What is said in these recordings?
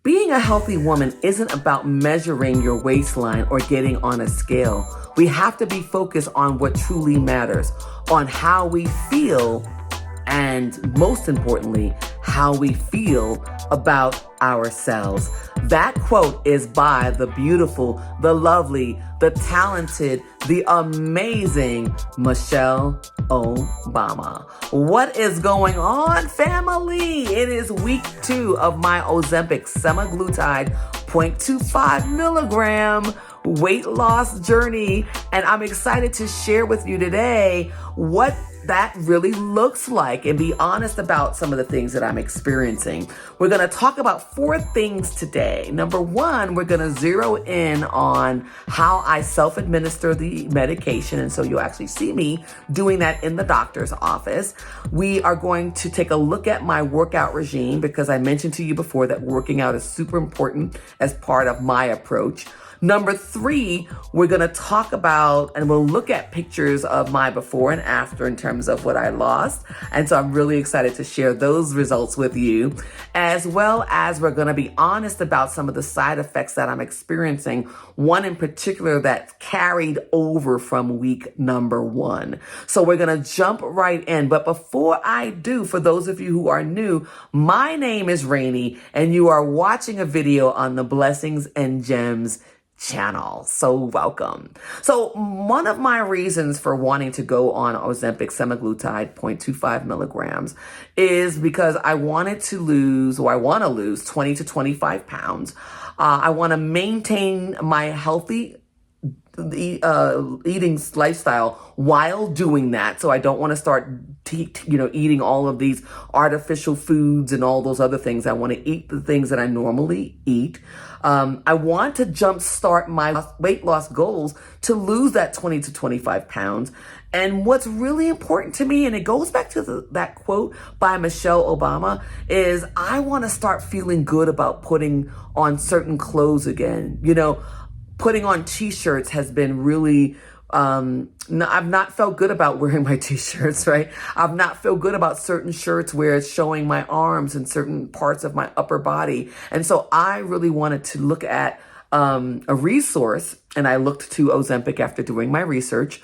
Being a healthy woman isn't about measuring your waistline or getting on a scale. We have to be focused on what truly matters, on how we feel, and most importantly, how we feel about ourselves. That quote is by the beautiful, the lovely, the talented, the amazing Michelle Obama. What is going on, family? It is week 2 of my Ozempic Semaglutide 0.25 milligram weight loss journey, and I'm excited to share with you today what that really looks like and be honest about some of the things that I'm experiencing. We're going to talk about 4 things today. Number 1, we're going to zero in on how I self-administer the medication, and so you'll actually see me doing that in the doctor's office. We are going to take a look at my workout regime because I mentioned to you before that working out is super important as part of my approach. Number 3, we're going to talk about and we'll look at pictures of my before and after in terms of what I lost. And so I'm really excited to share those results with you, as well as we're going to be honest about some of the side effects that I'm experiencing. One in particular that carried over from week number 1. So we're going to jump right in. But before I do, for those of you who are new, my name is Rainey and you are watching a video on the Blessings and Gems channel. So welcome. So one of my reasons for wanting to go on Ozempic Semaglutide 0.25 milligrams is because I want to lose 20 to 25 pounds. I want to maintain my healthy eating lifestyle while doing that. So I don't want to start eating all of these artificial foods and all those other things. I want to eat the things that I normally eat. I want to jumpstart my weight loss goals to lose that 20 to 25 pounds. And what's really important to me, and it goes back to that quote by Michelle Obama, is I want to start feeling good about putting on certain clothes again. Putting on t-shirts has been really, I've not felt good about wearing my t-shirts, right? I've not felt good about certain shirts where it's showing my arms and certain parts of my upper body. And so I really wanted to look at a resource, and I looked to Ozempic after doing my research,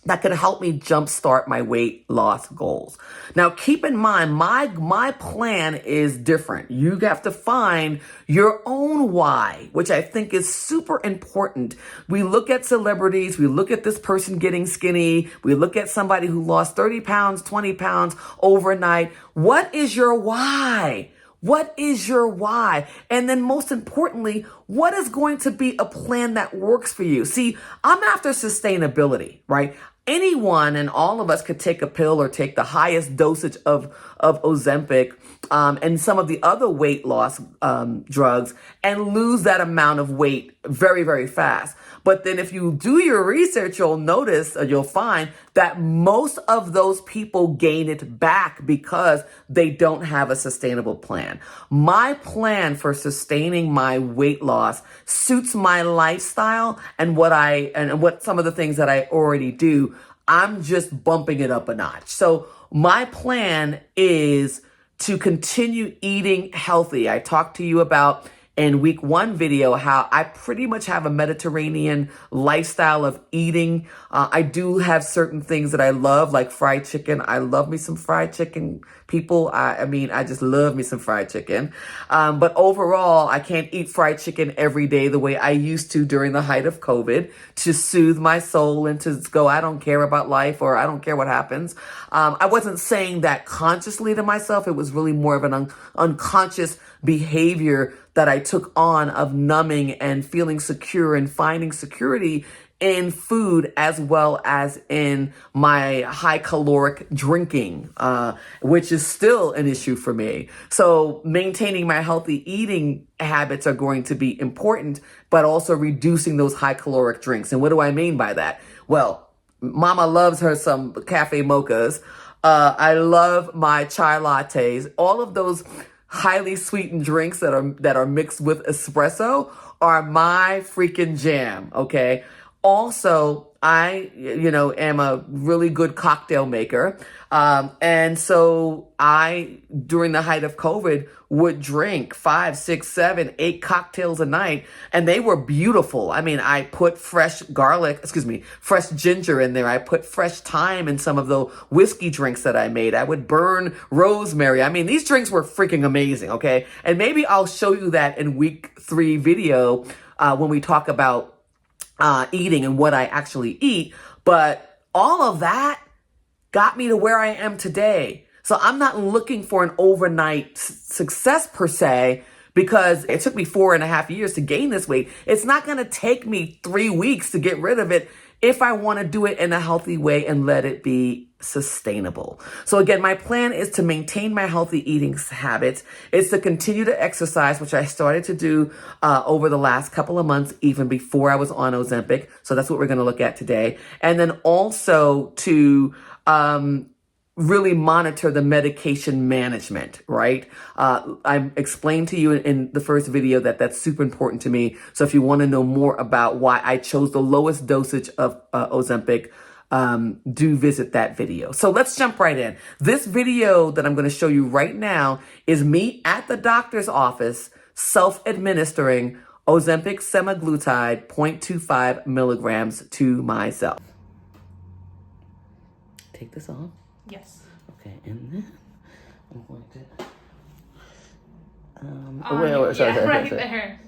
that could help me jumpstart my weight loss goals. Now, keep in mind, my plan is different. You have to find your own why, which I think is super important. We look at celebrities, we look at this person getting skinny, we look at somebody who lost 30 pounds, 20 pounds overnight. What is your why? What is your why? And then most importantly, what is going to be a plan that works for you? See, I'm after sustainability, right? Anyone and all of us could take a pill or take the highest dosage of Ozempic and some of the other weight loss drugs and lose that amount of weight very, very fast. But then if you do your research, you'll notice, or you'll find that most of those people gain it back because they don't have a sustainable plan. My plan for sustaining my weight loss suits my lifestyle and what some of the things that I already do. I'm just bumping it up a notch. So my plan is to continue eating healthy. I talked to you about in week 1 video how I pretty much have a Mediterranean lifestyle of eating. I do have certain things that I love, like fried chicken. I love me some fried chicken, people. I just love me some fried chicken. But overall, I can't eat fried chicken every day the way I used to during the height of COVID to soothe my soul and to go, I don't care about life or I don't care what happens. I wasn't saying that consciously to myself. It was really more of an unconscious behavior that I took on of numbing and feeling secure and finding security in food as well as in my high caloric drinking, which is still an issue for me. So maintaining my healthy eating habits are going to be important, but also reducing those high caloric drinks. And what do I mean by that? Well, Mama loves her some cafe mochas. I love my chai lattes. All of those highly sweetened drinks that are mixed with espresso are my freaking jam, okay? Also, I, am a really good cocktail maker. And so I, during the height of COVID, would drink 5, 6, 7, 8 cocktails a night, and they were beautiful. I mean, I put fresh fresh ginger in there. I put fresh thyme in some of the whiskey drinks that I made. I would burn rosemary. I mean, these drinks were freaking amazing, okay? And maybe I'll show you that in week 3 video when we talk about eating and what I actually eat. But all of that got me to where I am today. So I'm not looking for an overnight success per se, because it took me 4.5 years to gain this weight. It's not going to take me 3 weeks to get rid of it if I want to do it in a healthy way and let it be sustainable. So again, my plan is to maintain my healthy eating habits. It's to continue to exercise, which I started to do over the last couple of months, even before I was on Ozempic. So that's what we're going to look at today. And then also to really monitor the medication management, right? I explained to you in the first video that that's super important to me. So if you want to know more about why I chose the lowest dosage of Ozempic, do visit that video. So let's jump right in. This video that I'm going to show you right now is me at the doctor's office self-administering Ozempic semaglutide 0.25 milligrams to myself. Take this off. Yes. Okay, and then I'm going to... sorry, right there.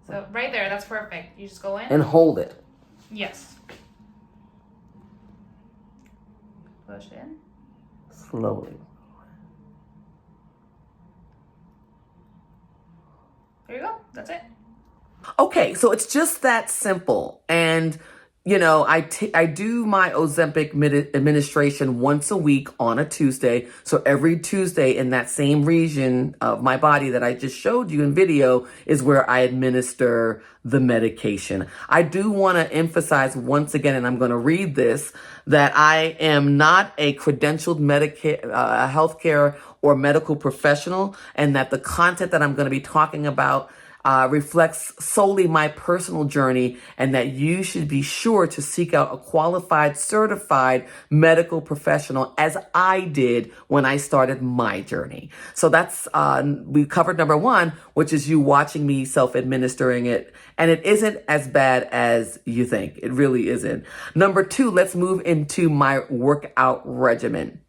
So right there, that's perfect. You just go in. And hold it. Yes. Push in. Slowly. There you go. That's it. Okay, so it's just that simple. And I do my Ozempic administration once a week on a Tuesday. So every Tuesday in that same region of my body that I just showed you in video is where I administer the medication. I do want to emphasize once again, and I'm going to read this, that I am not a credentialed healthcare or medical professional, and that the content that I'm going to be talking about reflects solely my personal journey, and that you should be sure to seek out a qualified, certified medical professional, as I did when I started my journey. So that's, we covered number 1, which is you watching me self-administering it. And it isn't as bad as you think. It really isn't. Number 2, let's move into my workout regimen.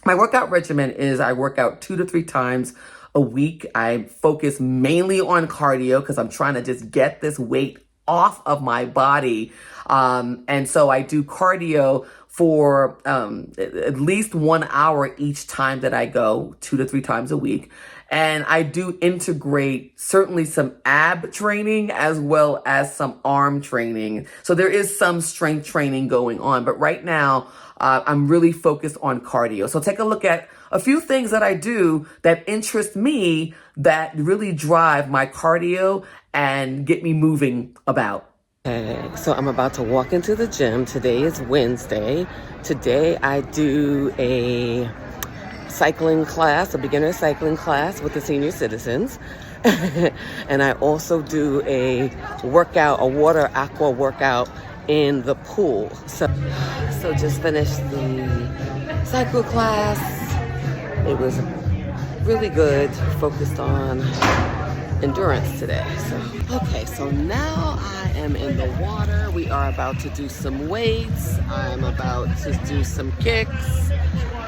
My workout regimen is I work out 2 to 3 times a week. I focus mainly on cardio because I'm trying to just get this weight off of my body. And so I do cardio for at least 1 hour each time that I go, 2 to 3 times a week. And I do integrate certainly some ab training as well as some arm training. So there is some strength training going on. But right now, I'm really focused on cardio. So take a look at a few things that I do that interest me, that really drive my cardio and get me moving about. Okay, so I'm about to walk into the gym. Today is Wednesday. Today I do a cycling class, a beginner cycling class with the senior citizens. And I also do a workout, a water aqua workout in the pool. So just finished the cycle class. It was really good, focused on endurance today. So now I am in the water. We are about to do some weights. I'm about to do some kicks,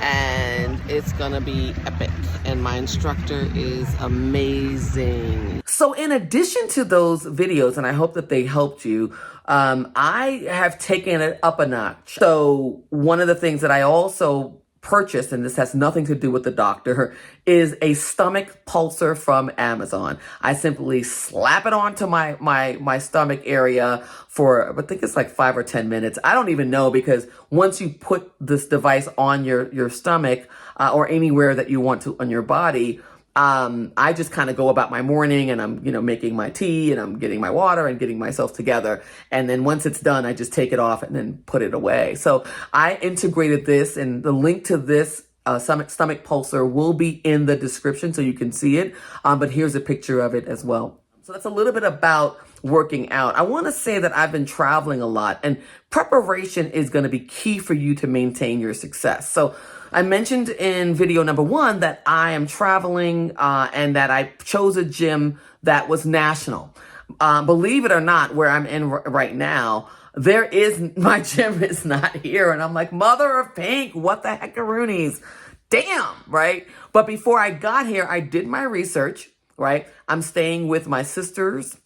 and it's gonna be epic. And my instructor is amazing. So in addition to those videos, and I hope that they helped you, I have taken it up a notch. So one of the things that I also purchased, and this has nothing to do with the doctor, is a stomach pulser from Amazon. I simply slap it onto my stomach area for, I think it's like 5 or 10 minutes. I don't even know, because once you put this device on your stomach or anywhere that you want to on your body, I just kind of go about my morning, and I'm, making my tea, and I'm getting my water and getting myself together. And then once it's done, I just take it off and then put it away. So I integrated this, and the link to this stomach pulser will be in the description so you can see it. But here's a picture of it as well. So that's a little bit about working out. I want to say that I've been traveling a lot, and preparation is going to be key for you to maintain your success. So I mentioned in video number 1 that I am traveling and that I chose a gym that was national. Believe it or not, where I'm in right now, my gym is not here. And I'm like, mother of pink, what the heckaroonies? Damn, right? But before I got here, I did my research, right? I'm staying with my sisters.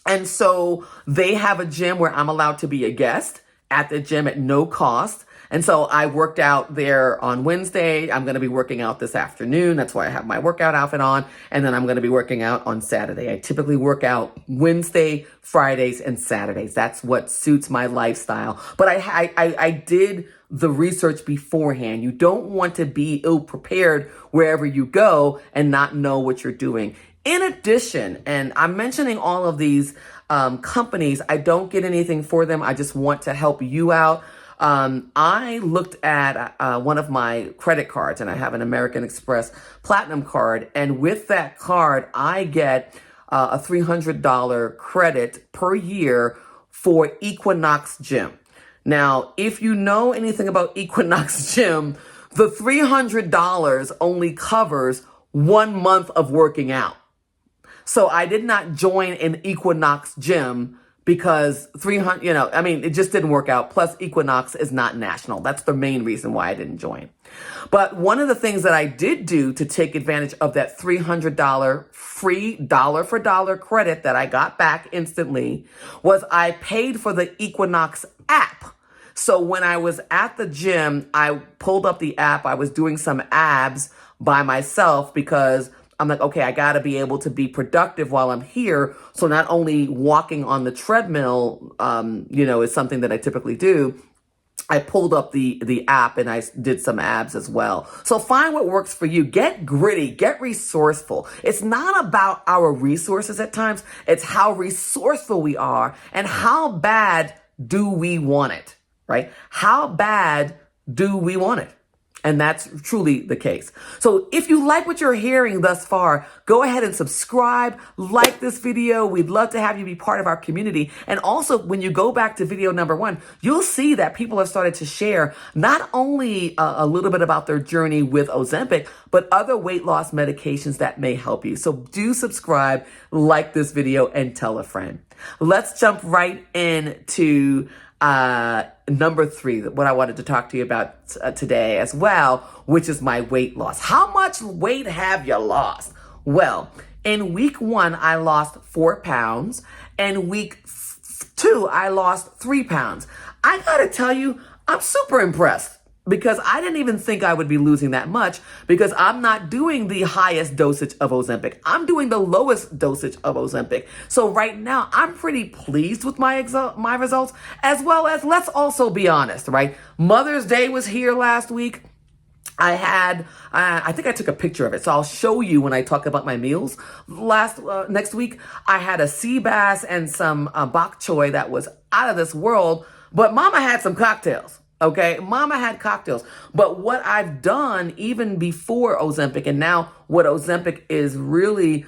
And so they have a gym where I'm allowed to be a guest at the gym at no cost. And so I worked out there on Wednesday. I'm going to be working out this afternoon. That's why I have my workout outfit on. And then I'm going to be working out on Saturday. I typically work out Wednesday, Fridays, and Saturdays. That's what suits my lifestyle. But I did the research beforehand. You don't want to be ill prepared wherever you go and not know what you're doing. In addition, and I'm mentioning all of these companies, I don't get anything for them. I just want to help you out. I looked at one of my credit cards, and I have an American Express Platinum card. And with that card, I get a $300 credit per year for Equinox Gym. Now, if you know anything about Equinox Gym, the $300 only covers 1 month of working out. So I did not join an Equinox Gym because it just didn't work out. Plus, Equinox is not national. That's the main reason why I didn't join. But one of the things that I did do to take advantage of that $300 free dollar for dollar credit that I got back instantly was I paid for the Equinox app. So when I was at the gym, I pulled up the app. I was doing some abs by myself because I'm like, okay, I got to be able to be productive while I'm here. So not only walking on the treadmill, is something that I typically do. I pulled up the app and I did some abs as well. So find what works for you. Get gritty, get resourceful. It's not about our resources at times. It's how resourceful we are and how bad do we want it, right? How bad do we want it? And that's truly the case. So if you like what you're hearing thus far, go ahead and subscribe, like this video. We'd love to have you be part of our community. And also, when you go back to video number 1, you'll see that people have started to share not only a little bit about their journey with Ozempic, but other weight loss medications that may help you. So do subscribe, like this video, and tell a friend. Let's jump right into number 3, what I wanted to talk to you about today as well, which is my weight loss. How much weight have you lost? Well, in week 1, I lost 4 pounds, and week 2, I lost 3 pounds. I gotta tell you, I'm super impressed because I didn't even think I would be losing that much because I'm not doing the highest dosage of Ozempic. I'm doing the lowest dosage of Ozempic. So right now, I'm pretty pleased with my results, as well as, let's also be honest, right? Mother's Day was here last week. I think I took a picture of it, so I'll show you when I talk about my meals. Next week, I had a sea bass and some bok choy that was out of this world, but Mama had some cocktails. Okay, Mama had cocktails. But what I've done even before Ozempic, and now what Ozempic is really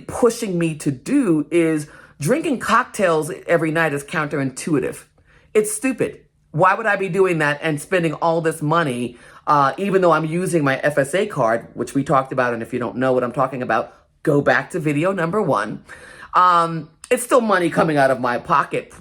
pushing me to do, is drinking cocktails every night is counterintuitive. It's stupid. Why would I be doing that and spending all this money, even though I'm using my FSA card, which we talked about, and if you don't know what I'm talking about, go back to video number 1. It's still money coming out of my pocket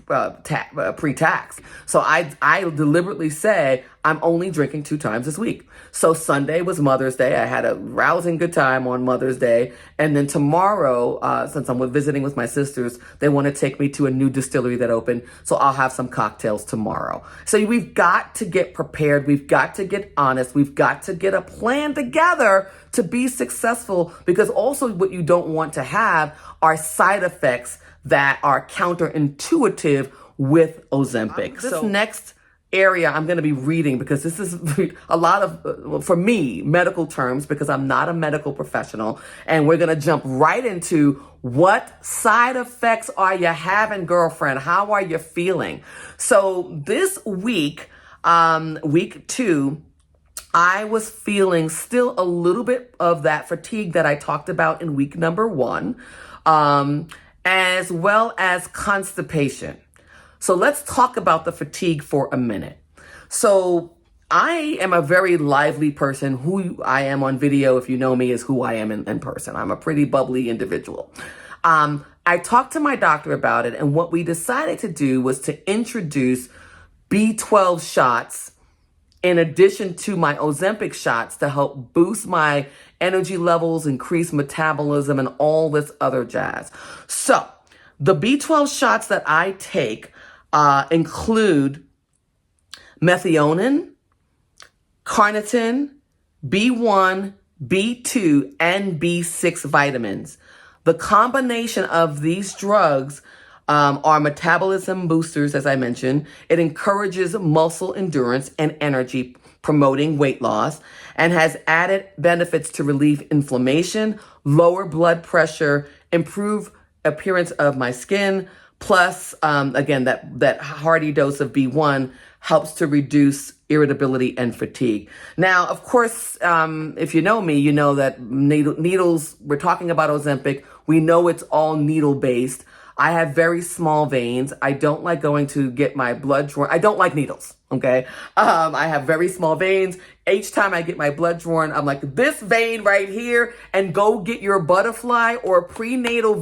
pre-tax. So I deliberately say I'm only drinking 2 times this week. So Sunday was Mother's Day. I had a rousing good time on Mother's Day. And then tomorrow, since I'm visiting with my sisters, they want to take me to a new distillery that opened. So I'll have some cocktails tomorrow. So we've got to get prepared. We've got to get honest. We've got to get a plan together to be successful, because also what you don't want to have are side effects that are counterintuitive with Ozempic. This next area I'm going to be reading, because this is a lot of, for me, medical terms, because I'm not a medical professional. And we're going to jump right into what side effects are you having, girlfriend? How are you feeling? So this week, week 2, I was feeling still a little bit of that fatigue that I talked about in week number 1, as well as constipation. So let's talk about the fatigue for a minute. So I am a very lively person. Who I am on video, if you know me, is who I am in person. I'm a pretty bubbly individual. I talked to my doctor about it, and what we decided to do was to introduce B12 shots in addition to my Ozempic shots to help boost my energy levels, increase metabolism, and all this other jazz. So the B12 shots that I take include methionine, carnitine, B1, B2, and B6 vitamins. The combination of these drugs are metabolism boosters, as I mentioned. It encourages muscle endurance and energy, promoting weight loss, and has added benefits to relieve inflammation, lower blood pressure, improve appearance of my skin. Plus, again, that hearty dose of B1 helps to reduce irritability and fatigue. Now, of course, if you know me, you know that needles, we're talking about Ozempic. We know it's all needle based. I have very small veins. I don't like going to get my blood drawn. I don't like needles. Okay. I have very small veins. Each time I get my blood drawn, I'm like, this vein right here, and go get your butterfly or prenatal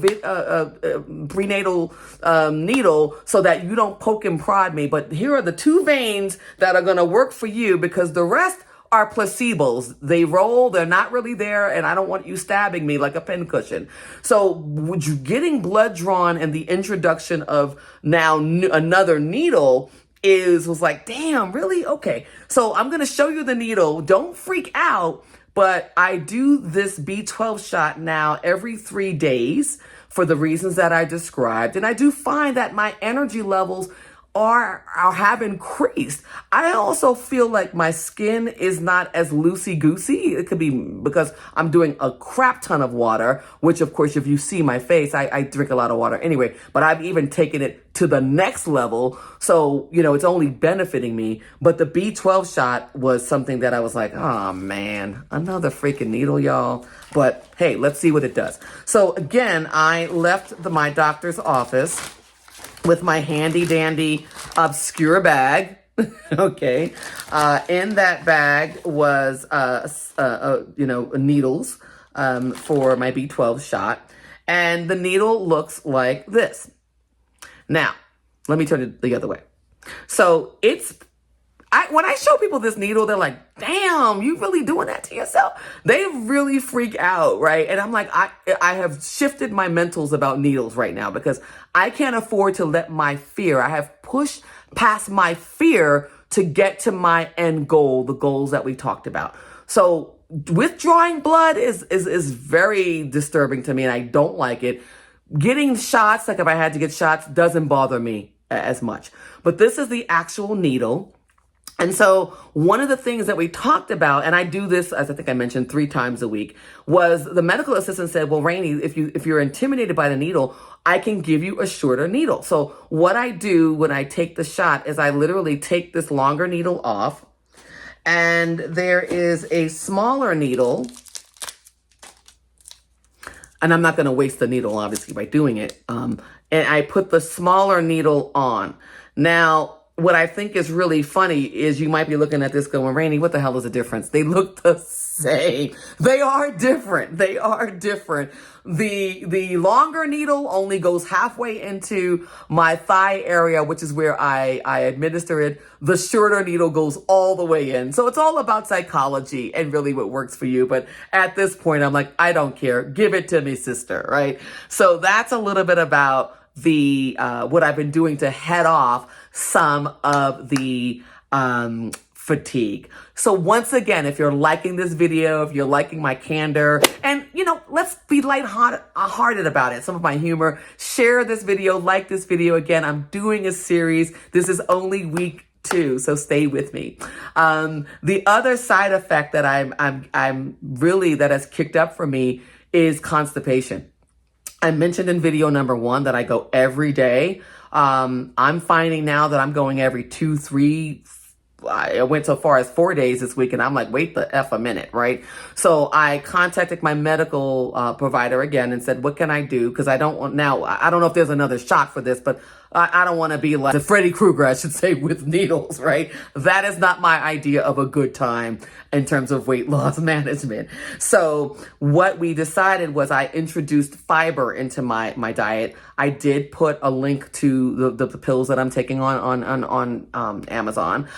needle so that you don't poke and prod me. But here are the 2 veins that are going to work for you, because the rest are placebos. They roll, they're not really there, and I don't want you stabbing me like a pincushion. So getting blood drawn and the introduction of now another needle was like, damn, really? Okay. So I'm going to show you the needle. Don't freak out, but I do this B12 shot now every 3 days for the reasons that I described. And I do find that my energy levels have increased. I also feel like my skin is not as loosey-goosey. It could be because I'm doing a crap ton of water, which of course, if you see my face, I drink a lot of water anyway, but I've even taken it to the next level. So, it's only benefiting me. But the B12 shot was something that I was like, oh man, another freaking needle, y'all. But hey, let's see what it does. So again, I left my doctor's office with my handy dandy obscure bag. Okay. In that bag was, needles, for my B12 shot. And the needle looks like this. Now, let me turn it the other way. So when I show people this needle, they're like, damn, you really doing that to yourself? They really freak out, right? And I'm like, I have shifted my mentals about needles right now, because I can't afford to let my fear, I have pushed past my fear to get to my end goal, the goals that we talked about. So withdrawing blood is very disturbing to me, and I don't like it. Getting shots, like if I had to get shots, doesn't bother me as much. But this is the actual needle. And so one of the things that we talked about, and I do this, as I think I mentioned, 3 times a week, was the medical assistant said, well, Rainey, if you're intimidated by the needle, I can give you a shorter needle. So what I do when I take the shot is I literally take this longer needle off, and there is a smaller needle. And I'm not going to waste the needle, obviously, by doing it. And I put the smaller needle on. Now, what I think is really funny is you might be looking at this going, Rainey, what the hell is the difference? They look the same. They are different. They are different. The longer needle only goes halfway into my thigh area, which is where I administer it. The shorter needle goes all the way in. So it's all about psychology and really what works for you. But at this point, I'm like, I don't care. Give it to me, sister, right? So that's a little bit about what I've been doing to head off some of the fatigue. So once again, if you're liking this video, if you're liking my candor, and let's be lighthearted about it, some of my humor, share this video, like this video. Again, I'm doing a series. This is only week 2, so stay with me. The other side effect that I'm really, that has kicked up for me is constipation. I mentioned in video number 1 that I go every day. I'm finding now that I'm going every 2, 3, I went so far as 4 days this week, and I'm like, wait the F a minute, right? So I contacted my medical provider again and said, what can I do? Because I don't want, now, I don't know if there's another shot for this, but I don't want to be like the Freddy Krueger, I should say, with needles, right? That is not my idea of a good time in terms of weight loss management. So what we decided was I introduced fiber into my diet. I did put a link to the pills that I'm taking on Amazon.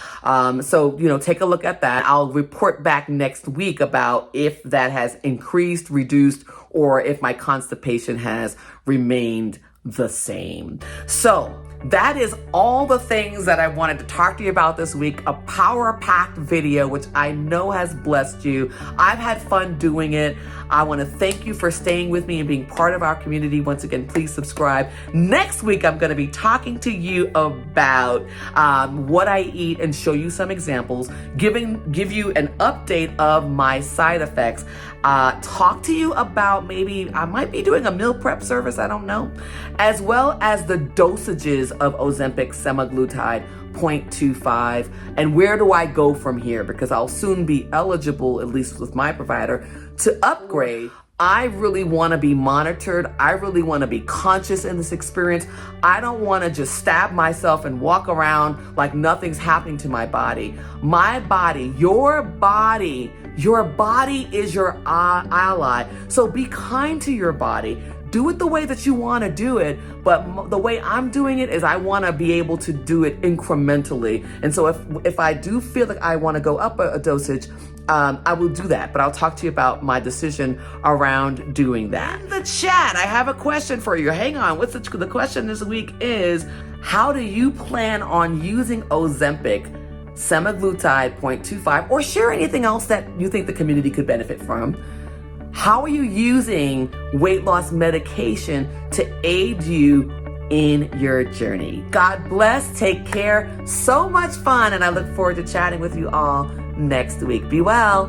So, you know, take a look at that. I'll report back next week about if that has increased, reduced, or if my constipation has remained the same. So that is all the things that I wanted to talk to you about this week. A power-packed video, which I know has blessed you. I've had fun doing it. I want to thank you for staying with me and being part of our community. Once again, please subscribe. Next week, I'm going to be talking to you about what I eat and show you some examples, give you an update of my side effects, talk to you about maybe I might be doing a meal prep service, I don't know, as well as the dosages of Ozempic semaglutide 0.25, and where do I go from here, because I'll soon be eligible, at least with my provider, to upgrade. I really want to be monitored. I really want to be conscious in this experience. I don't want to just stab myself and walk around like nothing's happening to my body. My body, your body is your ally. So be kind to your body. Do it the way that you want to do it, but the way I'm doing it is I want to be able to do it incrementally. And so if I do feel like I want to go up a dosage, I will do that, but I'll talk to you about my decision around doing that. In the chat, I have a question for you. Hang on. What's the question this week is, how do you plan on using Ozempic semaglutide 0.25, or share anything else that you think the community could benefit from? How are you using weight loss medication to aid you in your journey? God bless. Take care. So much fun. And I look forward to chatting with you all next week. Be well.